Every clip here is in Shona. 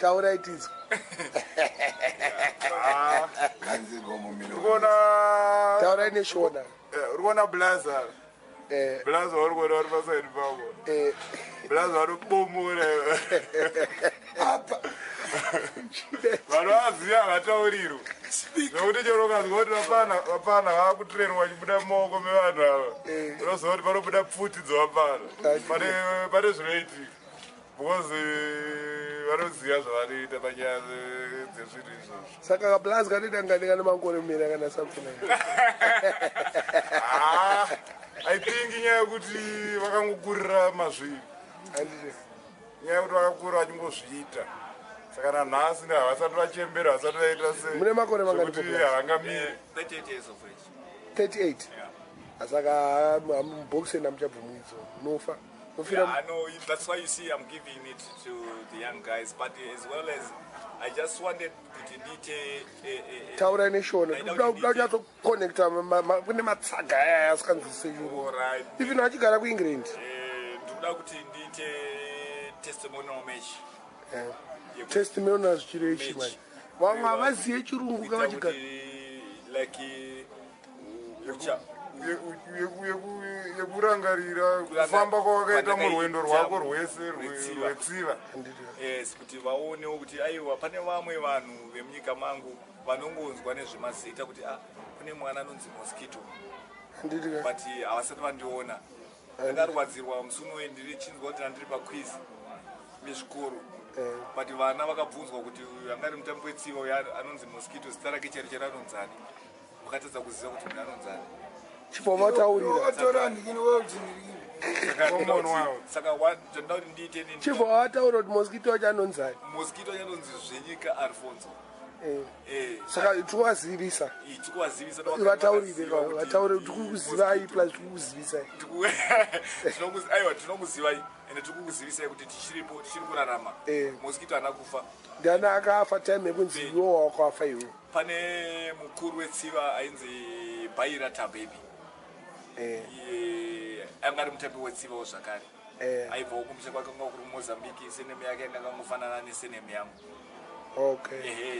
taura itizo taura ine shona urikuona blaza blaza warikuona vari pasaidi pavo blaza vari kubomura vanhu vaziva vataurirwa nokuti chero ukazwa kuti vapana vakutrainwa vachibuda mumaoko mevanhu ava unoziva kuti panobuda pfuti dzovapana pane zvinoitika because vanoziva zvavanoita panyaya dzezvinhu izvozvo saka kablazi kanidangandikana makore miri kana something I think nyaya yekuti vakangokurira mazviri nyaya yekuti vakakura vachingozviita saka nanhasi havasati vachembera vasati vaita mune makore sekuti havangamiri 38 saka mubhokiseni hamuchabvumuidzo nofa I know that's why you see I'm giving it to the young guys, but as well as I just wanted to detail taura neshona kuda kunyatsokonekta kune matsaga aya asikanzwisise even achigara kuengland ndikuda kuti ndiite testimonial match testimonial zvichirechi mani vamwe havazive chirungu kavachigara like yekurangarira kufamba kwawakaita murwendo rwako rwese rwetsiva kuti vaonewo kuti aiwa pane vamwe vanhu vemunyika mangu vanongonzwa nezvemazita kuti kune mwana anonzi mosquito but havasati vandiona ndakarwadzirwa musi unoyi ndiri chinzwa kuti andiri pakwizi vezvikoro but vana vakabvunzwa kuti angari mutambo wetsiva anonzi mosquito zita rake chari anonzani vakatadza kuziva kuti munhu anonzani chipo vataurira saka ndoda kuti ndiite chipo vataura kuti mosquito wacho anonzani mosquito chanonzi zvenyika Alfonso saka tikuvazivisa vataurire tikukuzivai plus tikukuzivisa aiwa tinokuzivai ende tikukuzivisa kuti tichiripo tichiri kurarama mosquito haana kufa ndiana akafa time yekunzi iwo wakafa iwo pane mukuru wetsiva ainzi Bhaira Tabebi anga ari mutambi wetsivawo zvakare aibvawo kumusha kwake nga kuri mozambique senemu yake yanga kangofanana nesenemu yangu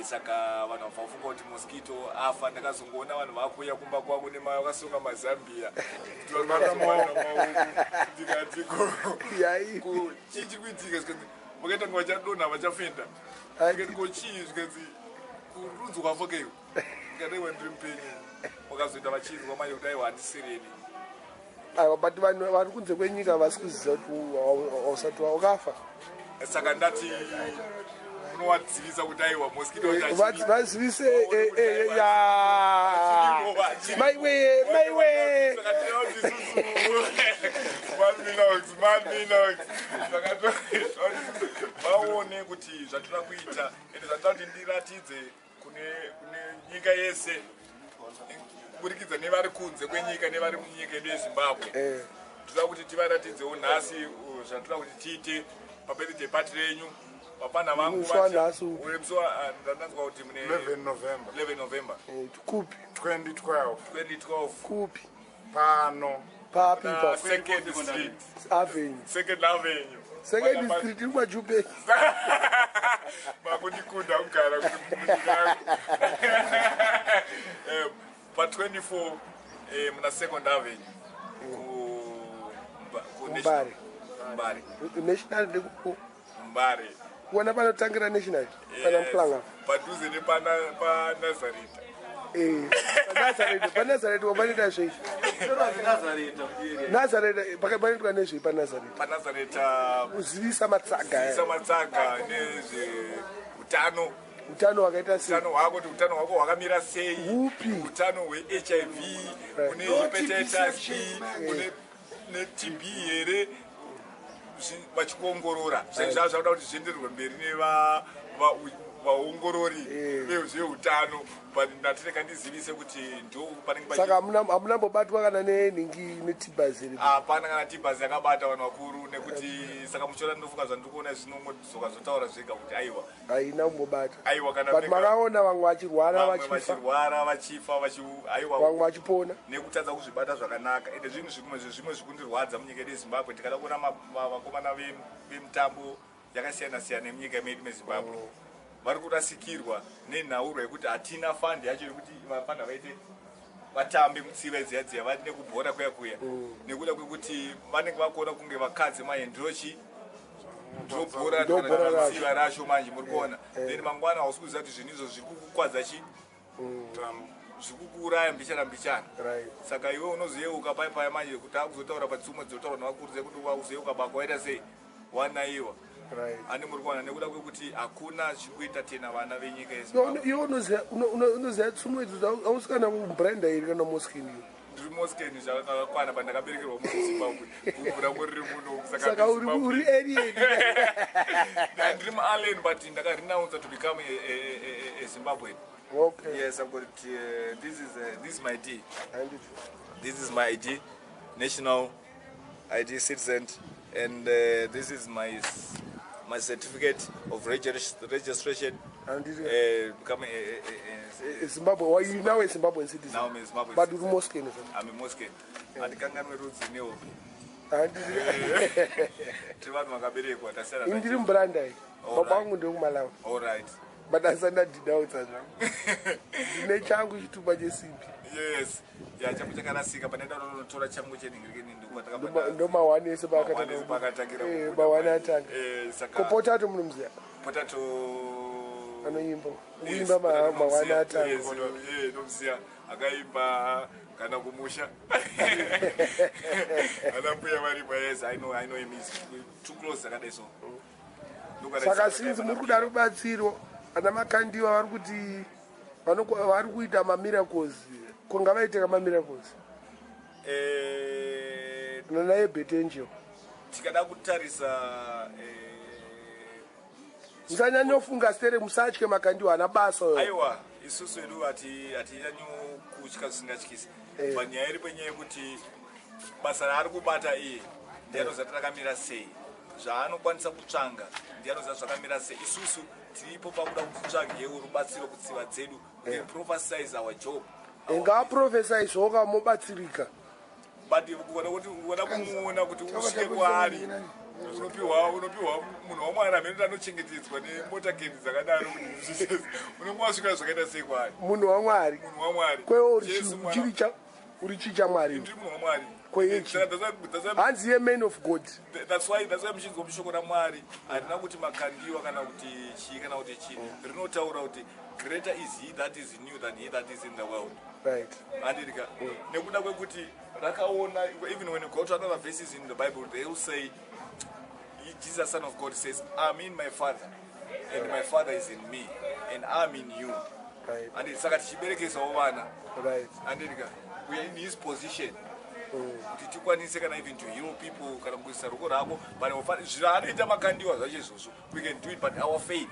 saka vanhu vabvafunga kuti mosquito afa ndakazongoona vanhu vakuuya kumba kwangu nevakasunga mazambia ndikati chii chiri kuitika zvikanzi vakaitanga vachadonha vachafenda ikati ko chii zvikanzi kurudzi kwafokeyo ikadaiwa ndiri mupenyu wakazoita vachizwa manje kuti aiwa handisireni aiwa but vanhu vari kunze kwenyika vasi kuziva kuti ausati wakafa saka ndati unovadzivisa kuti aiwa mosquito vazivise maiwe vaone kuti zvatoda kuita ende zvatoda kuti ndiratidze kune nyika yese kuburikidza nevari kunze kwenyika nevari munyika yedu yezimbabwe toda kuti tivaratidzewo nhasi zvatoda kuti tiite pabirthday party renyu vapana vangu ndanzwa kuti mune 11 November kupi 2012 kupi pano papipa second street avenue second street iri majubeki makundikunda kugara kuti pa 24 muna second avenue Mbare national Mbare kuona panotangira national pana mplanga padhuze nepanazareta panazareta wapanoita zvei nazareta panoitwa nezvei panazareta kuzivisa matsaga nezveutano utano hwakaita sei utano hwako kuti utano hwako hwakamira sei upi utano hweHIV kune hepatitis B kune neTB here vachikuongorora zvaizva zvauda kuti zvienderwe mberi nevaongorori vezveutano ndatireka ndizivise kuti ndo panenge saka hamunambobatwa kana nenhingi netibhaziri hapana kana tibhazi yakabata vanhu vakuru nekuti saka muchora ndinofunga zvandikuona zvinongozoka zotaura zvega kuti aiwa haina kumbobata aiwa kana but makaona vamwe vachirwara vachifa aiwa vamwe vachipona nekutadza kuzvibata zvakanaka ende zvinhu zvimwe zvikundirwadza munyika yedu yezimbabwe tikada kuona vakomana vemutambo yakasiyana-siyana yemunyika medu mezimbabwe vari kurasikirwa nenhaurwa yekuti hatina fandi yacho yekuti vafana vaite vatambe mutsiva dziya vati nekubhora kuya nekuda kwekuti vanenge vakuona kunge vakadzi mahendrochi ndobhora mutsiva racho manje muri kuona then mangwana hausi kuziva kuti zvinhu izvo zviri kukwadza chi zvikukuuraya mbichana saka iwe unoziyeuka paipaya manje kuti akuzotaura patsumo dzinotaura navakuru sekuti uzeyeuka bako waita sei wanaiwa ani muri kuona nekuda kwekuti hakuna zvikuita tena vana venyika iwe unoziva tsumo idzodzo ausikana kubranda iri kana moskini ndiri moskeni zvakakwana pandakaberekerwa muzimbabwe kukura kuriri muno saka uri arieni ndiri muallen but ndakarenounce to become a zimbabwean. Okay. Yes, I've got this is my ID. This is my ID, national ID citizen, and this is my certificate of registration. Becoming a Zimbabwe. Why you now a Zimbabwean citizen? Now I'm a Zimbabwean. But you're Moscow. I'm a Moscow. And can't roots in New Indiri mbrandai. Babangu ndio kumalawi. All right. But asana didauta zvangu. Ndine changu chitupa chesimbi. Yes. Ya changu chakanasika panenda unotora changu cheningirikini ndikuwa ndo mawani ese pakatakira. Mawani atanga. Saka. Ko potato munumziya. Potato anoimba. Uimba mawani atanga. Nomziya akaimba kana kumusha. Anambuya varipa, yes, I know him, he's too close zakadai so. Saka since muri kudaro batsiro ana makandiwa vari kuti vari kuita mamiracles kunga vaiteka mamiracles nanaye betenjo tikada kutarisa musanyanyofunga stere musatye makandiwa ana basa aiwa isusu edu hatinyanyokutya zvisingatyisi panyaya iripo nyaya yekuti basa raari kubata iye ndianoziva tatakamira sei zvaanokwanisa kutsvanga ndianoziva zvakamira sei isusu tiripo pakuda kuti tsvagewo rubatsiro kutsiva dzedu prophesize our job ngaprofesaize wakamobatsirika but kuona kumuona kuti usvike kwaari unopiwa munhu wamwari amene anochengetedzwa nemotaketi dzakadaro unenge wasvika zvakaita sei kwaari munhu wamwari kwewo uri chicha mwari ndiri munhu wamwari hanzi ye man of God. That's why mchinzwa mushoko ramwari harina kuti makandiwa kana kuti chii kana kuti chii rinotaura kuti greater is he that is in you than he that is in the world. Right. Andirika nekuda kwekuti rakaona even when you go to other verses in the Bible they will say Jesus son of God says I'm in my Father and my Father is in me and I'm in you. Right. And saka tichiberekesawo vana. Right. Andirika we are in his position. Kuti tikwanise kana even to heal people kana kuisa ruoko rako but zvinoita makandiwa zvacho izvozvo we can do it but our faith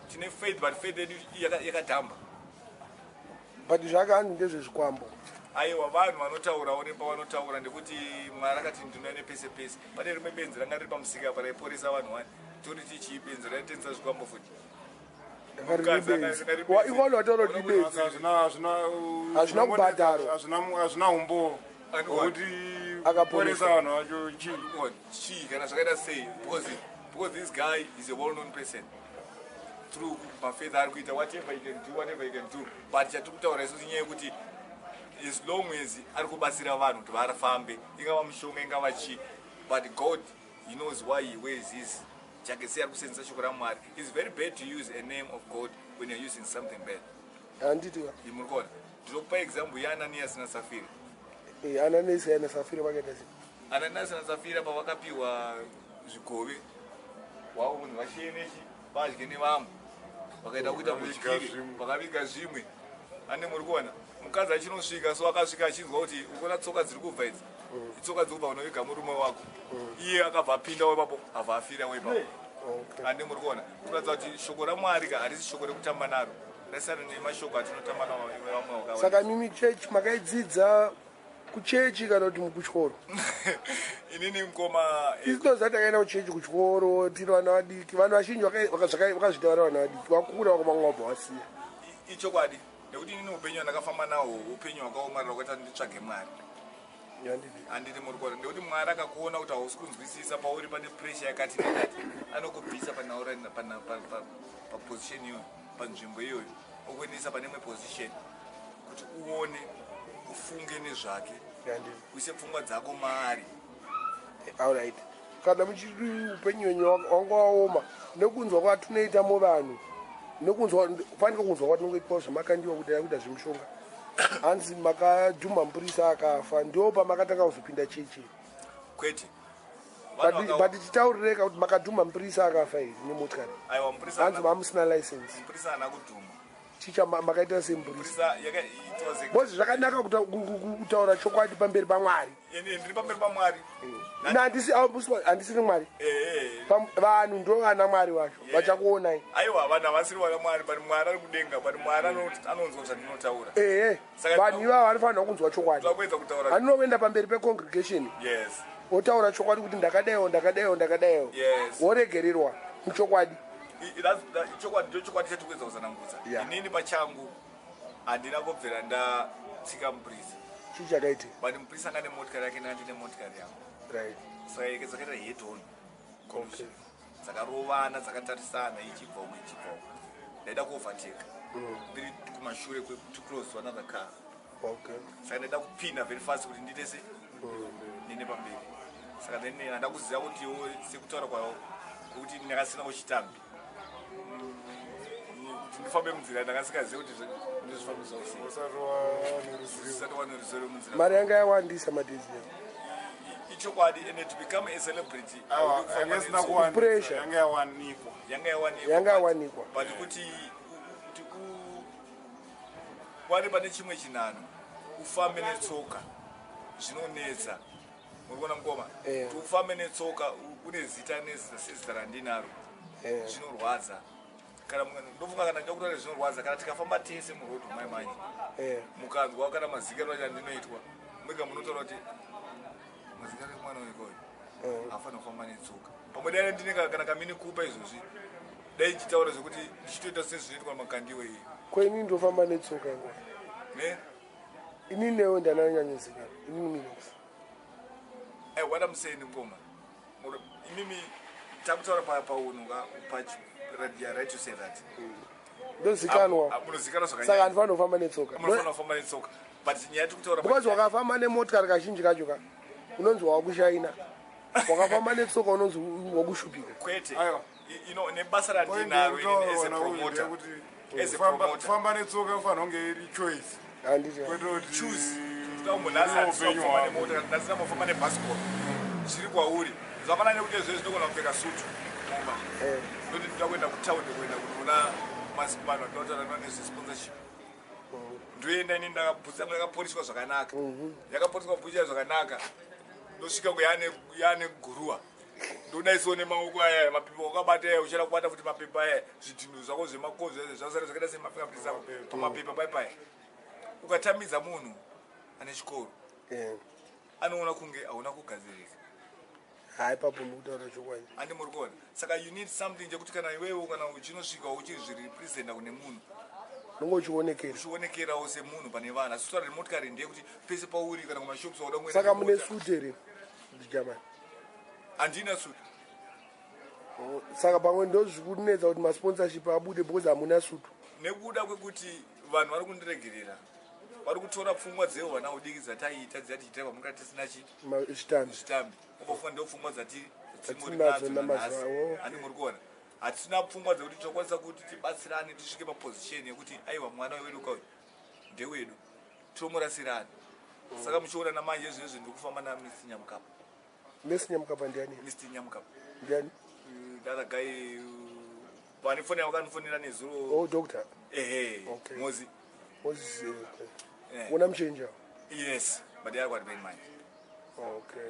tine faith but faith yedu yakadhamba but zvakani ndezvezvikwambo aiwa vanhu vanotaurawo nepavanotaura ndekuti mwari akati ndinoene pese pese pane rimwe benzi ranga riri pamusika paraiporesa vanhu vani tori tichii benzi raitenza zvikwambo futi ivona wataura kuti benzi hazvina kubhadharwa hazvina umbo kuti akaporesa vanhu vacho chii kana zvakaita sei because this guy is a well known person through mafaith ari kuita whatever you can do but chatiri kutaura isusu nyaya yekuti as long as ari kubatsira vanhu kuti varafambe ingava mushonga ingava chii but God he knows why he wears his chake sei ari kusenzesa shoko ramwari. It's very bad to use a name of God when you're using something bad. handitiwa imurikona ndinokupa example yaananias nasafira. Ananiasi nasafira vakaita sei Ananias nasafira pavakapiwa zvigove wavo munhu vashenechi vadye nevamwe vakaita kuita mutyiri vakaviga zvimwe ane muri kuona mukadzi achinosvika so akasvika achinzwa kuti ukona tsoka dziri kubva idzi itsoka dziri kubva unoviga murume wako iye akabva apindawo ipapo abva afirawo ipapo ane muri kuona kuratidza kuti shoko ramwari harisi shoko rekutamba naro rasiyana nemashoko atinotamba nawo vamwe wakawanda. Saka mimi chechi makaidzidza kuchechi kana kuti mukuchikoro inini mukoma isitozati akaenda kuchechi kuchikoro tiri vana vadiki vanhu vazhinji vakazvita vari vana vadiki vakura vakomangwabva wasiya ichokwadi nekuti inini upenyu andakafamba nawo upenyu hwakaomarara kwata nditsvage mwari handiti muri kuona ndekuti mwari akakuona kuti hausi kunzwisisa pauri pane pressure yakati nekati anokubvisa paposition iyoyo panzvimbo iyoyo okuendesa pane imwe position kuti uone ufunge nezvake uise pfungwa dzako maari. Alright, kana muchiri upenyu wenyu wanga waoma nekunzwa kwatunoitamo vanhu kufanira kunzwa kwatinongoitwa zvamakandiwa kudai kuita zvemushonga hanzi makadhuma mupurisa akafa ndo pamakatanga kuzopinda chechi kwete but tichitaurireka kuti makadhuma mupurisa akafa iri nemotikari hanzi mamusina license mupurisa haana kudhuma chicha makaita semupurisa bozi zvakanaka kutaura chokwadi pamberi pamwari ndiri pamberi pamwari handisiri mwari vanhu ndo vana mwari vacho vachakuonai aiwa vanhu havasiri vana mwari bani mwari ari kudenga bani mwari anonzwa zvandinotaura vanhu ivavo vanofanira kunzwa chokwadi kutaura handinoenda pamberi pecongregation wotaura chokwadi kuti ndakadaiwo woregererwa muchokwadi chokwadi ndo chokwadi chatikuedza kuzanangudza inini pachangu handina kubvera ndatsika mupurisa chichakaite bani mupurisa anga nemotikari yake nandine motikari yangu saka dzakaita hedhoni dzakarovana dzakatarisana ichibva umwe ichibva umwe ndaida kuovateka ndiri kumashure to close to another car saka ndaida kupinda very fast kuti nditese nine pamberi saka then handa kuziva kuti sekutaura kwavo kuti ndakasina kuchitambi kuti ndifambe munzira ndakasingazive kuti ndizvifambisausatisati wane ruzivo remunzira mari yanga yawandisa madezi ichokwadi ende to become a celebrity pressure yanga yawanikwa but kuti wari pane chimwe chinhano ufambe netsoka zvinonetsa murikuona mukoma kuti ufambe netsoka une zita nezita randinaro zvinorwadza kana ndofunga kana ndakutaura zvinorwadza kana tikafamba tese murodhi maimanyi mukanzwa kana mazikiro acho andinoitwa mwega munotaura kuti mazikiro emwana wekoyo afana kufamba netsoka pamwe dai ndine kana kamini kupa izvozvi dai chitaura zvekuti ndichitoita sezvinoitwa makandiwe iyi kwenini ndofamba netsoka ngo inini newe ndananyanyezika inini minus what I'm saying ngoma imimi takutaura paunhu right to say that ndozikanwa saka handifanira kufamba netsoka but nyaya tikutaura because wakafamba nemotikari kazhinji kacho ka unonzi wakushaina wakafamba netsoka unonzi wakushupika kwete nebasa randinaro as a promoter kufamba netsoka ufanira kunge iri choice ndasina mafamba nebhasikoro zviri kwauri zvakana nekuti izvezvi ndogona kupfeka sutu mumba noti ndida kuenda kutaundi kuenda kunoona masipano ndinotaura nezvesponsorship ndoenda ini ndakabvutsa yakaporiswa zvakanaka yakaporiswa bhucha zvakanaka ndosvika kuyane guruwa ndodaiso nemaoko aya mapepa wakabata uchada kubata futi mapepa aya zvidhinu zvako zvemakonzo zvasara zvakaita semafingerprints ako pamapepa paipai ukatamidza munhu ane chikoro anoona kunge hauna kugadzirika hai papo mukutaura chokwadi handi muri kuona saka you need something chekuti kana iwewo kana uchinosvika uchizvirepresenta kune munhu nongochionekerawo semunhu pane vanhu asi kutaura remotikari ndeyekuti pese pauri kana kumashops wauda saka mune suti here ndichamani handina suti saka pamwe ndozvikunetsa kuti masponsorship abude because hamuna sutu nekuda kwekuti vanhu vari kundiregerera vari kutora pfungwa dzevo vana udikidza taiita dzatiitai pamukati tisina chitambi ukofunga ndo pfungwa dzatidzimorinazohandi muri kuona hatisina pfungwa dzekuti tinokwanisa kuti tibatsirane tisvike paposition yekuti aiwa mwana wedu kauyu ndewedu tomurasirani saka muchiona namanje zvezvi ndikufamba namisi nyamukapa mesi nyamukapa ndiani mr nyamukapa ndiani that guy vanifoni vakanifonera nezuro doctor mozi una mchenja yes but they are what in mind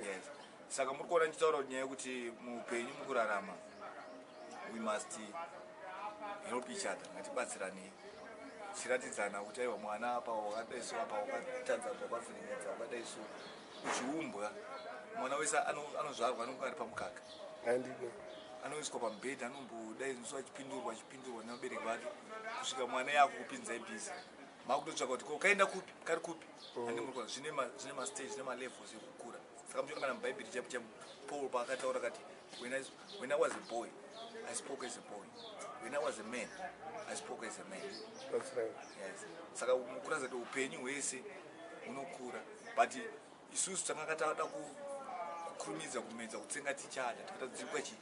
yes saka muri kuona ndichitaura nyaya yekuti muupenyu mukurarama we must help each other ngatibatsirane tiratidzana kuti aiwa mwana apa wakadaiso apa wakatadza apa wakavhiringidza wakadaiso uchiumbwa mwana wese anozvarwa anonga ari pamukaka anoiswa pamubhedha anombodainiswa achipindurwa nevabereki vake kusvika mwana yako kupinzai bhizi makutotsvaka kuti ukaenda kupi kari kupi ane muri kuona zvine mastage zvine malevels ekukura saka muchionekana mubhaibheri chapo chapo Paul paakataura kati when I was a boy I spoke as a boy, when I was a man I spoke as a man. That's right. Yes. Saka mukuraza kuti upenyu hwese unokura but isusu takakataada kukurumidza kumedza kutsenga tichada takatadzipa chi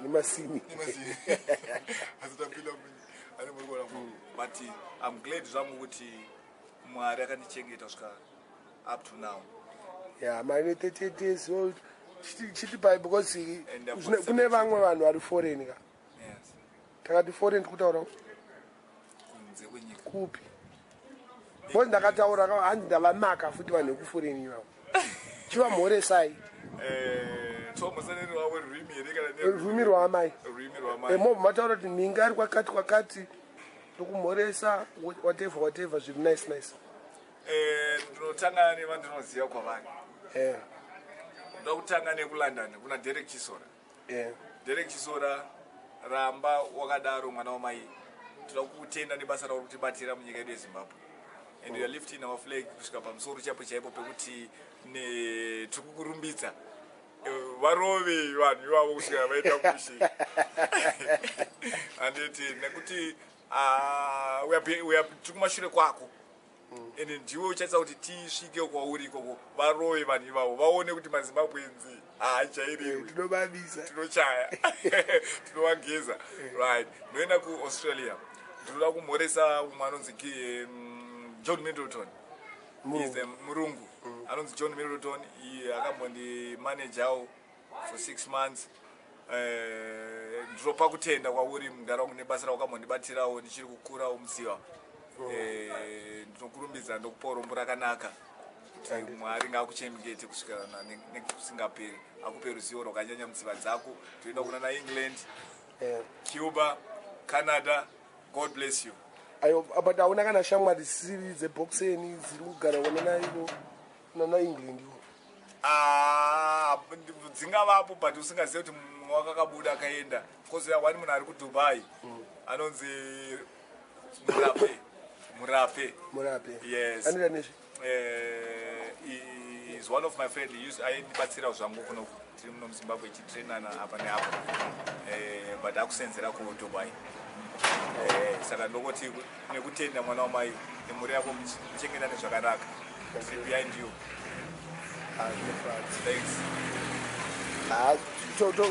nemasini azitapinda ane muri kuona but I'm glad zvangu kuti Mwari akandichengeta kusvika up to now. Yeah, mine 38 years old. Chiti pai because kune vamwe vanhu vari foreign ka. Yes. Takati foreign kutaura Kunze kwenyika. kupi. Bo ndakataura ka handi ndavamaka futi vanhu kuforeign ivavo. Chiva mhore sai. Tomusaneni wawe rwimi here kana ne Rwimi rwamai. rwimi rwamai. Mo mataura kuti ninga ari kwakati ndokumhoresa whatever zviri nice. Ndinotanga nevandinoziva kwavari. Ndoda kutanga nekuLondon kuna Derek Chisora. Derek Chisora ramba wakadaro mwana wamai. Toda kutenda nebasa rauri kutibatira munyika yedu yeZimbabwe. And we are lifting our flag kusvika pamusoro chapo chaipo pekuti tikukurumbidza varove vanhu ivavo kusvika vaita kushi. Anditi nekuti tikumashure kwako. And ndiwe uchaita kuti tisvike kwauri ikoko varove vanhu ivavo vaone kuti maZimbabwenzi haachairiwi Tinobabisa. tinochaya tinovageza right. Noenda kuAustralia ndinoda kumhoresa umwe anonzi John Middleton. He's the murungu anonzi John Middleton. Akambondi manager for 6 months. Ndinopa kutenda kwauri mundaraunda nebasa raukambondibatirawo ndichiri kukurawo muziva. Ndinokurumbidza ndokupa rombo rakanaka kuti Mwari ngakuchengete kusvika nekusingaperi, akupe ruzivo rwakanyanya mutsiva dzako. Toenda kuna naEngland, Cuba, Canada. God bless you. Ayo but auna kana shamwari dzisiri dzeboxeni dziri kugara wananaiko naEngland iwo. Dzingavapo but usingazivi kuti mumwe wakakabuda akaenda. Because wani munhu ari kuDubai anonzi Murape. Yes. Anira nezvi. He is one of my friends. Aibatsira zvangu kuno tiri muno muZimbabwe tichitrainana apa neapo. But akusenzera kuDubai. Saka ndokoti nekutenda mwana wamai nemhuri yako muchengetane zvakanaka. Behind you. Thanks.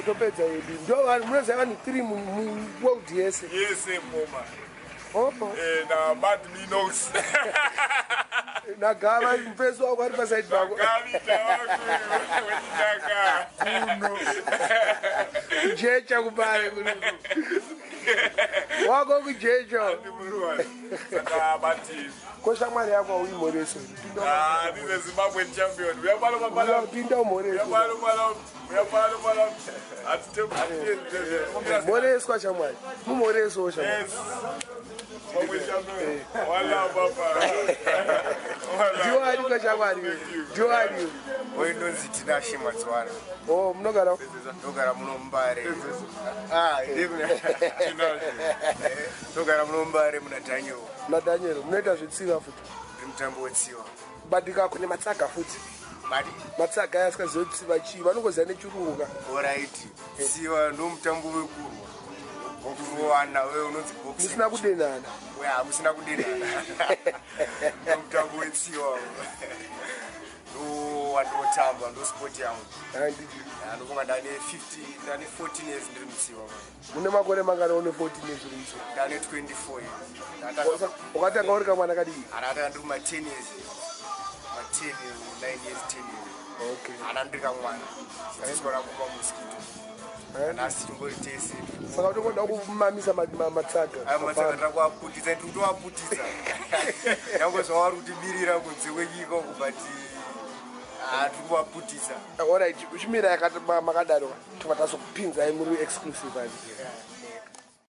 Topedza yedu ndo vanhu munoziva vanhu 3 muworld yese. Yese moma. Na bad me knows. Nagava mpezo wako ari paside pako. Jecha kubale kuno. Wako kujecha. Saka bati. Kosha mali yako uimoreso. This is Zimbabwean champion. We are balo. Tinda umoreso. We are balo. Moreso chamwali. Mumoreso chamwali. Yes. Wala baba. Diwali kwa chamwali. Diwali. Oinonzi Tinashe Matswana. Oh, mnogara. Ndogara muno Mbare. Ndogara muno Mbare muna Daniel. Na Daniel, munoita zvitsiva futi. Mutambo wetsiva. Badika kune matsaga futi. Badi Matsaga yaskazotsiva chi vanongoziva nechirungu ka. Alright. Tsiva ndo mutambo wekurwa. Wokuwana wewe unonzi boxing. Musina kudenana. Wewe musina kudenana. Mutambo wetsiva. Wandotamba ndo sport yangu. Ndinonga ndane 14 years ndiri mutsiva. Mune makore mangana une 14 years uri iso? Ndane 24 years. Ukatanga uri kamwana kadii? Anatanga ndiri 10 years. 9 years 10 years. Okay. Anandiri kamwana. Sitsikora kupa mosquito. Nasi tingori tese. Saka utongoda kumamisa matsaga. Matsaga ndakuaputisa ndikutoaputisa. Yangozva wari kutibirira kunze kwenyika kubati tikuaputisa. Alright, uchimira yakati makadaro tova tasokupinza muri exclusive.